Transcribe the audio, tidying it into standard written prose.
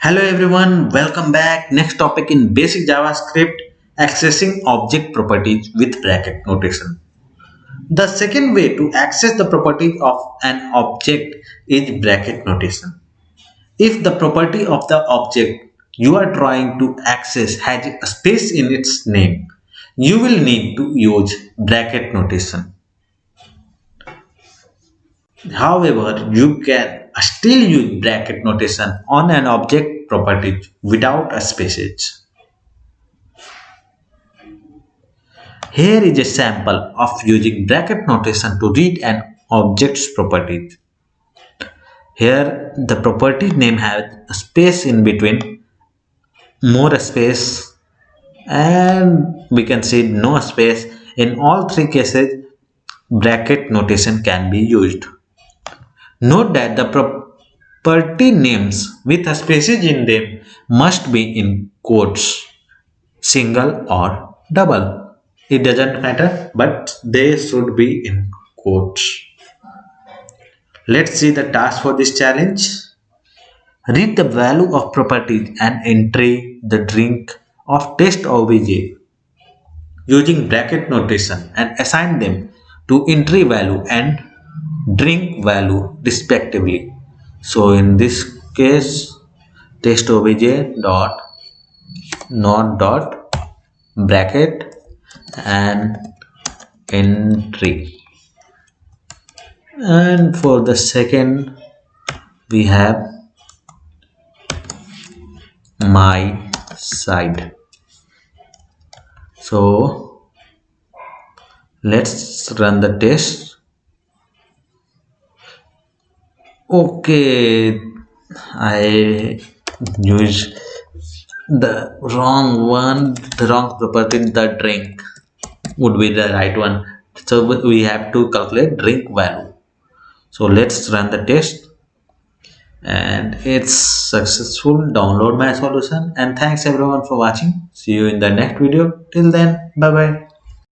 Hello everyone, welcome back. Next topic in basic JavaScript, accessing object properties with bracket notation. The second way to access the properties of an object is bracket notation. If the property of the object you are trying to access has a space in its name, you will need to use bracket notation. However, you can still use bracket notation on an object property without a spaces. Here is a sample of using bracket notation to read an object's properties. Here the property name has a space in between, more space, and we can see no space. In all three cases, bracket notation can be used. Note that the property names with a spaces in them must be in quotes, single or double. It doesn't matter, but they should be in quotes. Let's see the task for this challenge. Read the value of properties and entry the drink of test obj using bracket notation and assign them to entry value and drink value respectively. So in this case, test obj dot not dot bracket and entry, and for the second we have my side. So let's run the test. Okay, I used the wrong one, the wrong property. The drink would be the right one, so we have to calculate drink value. So let's run the test, and it's successful. Download my solution, and thanks everyone for watching. See you in the next video. Till then, bye bye.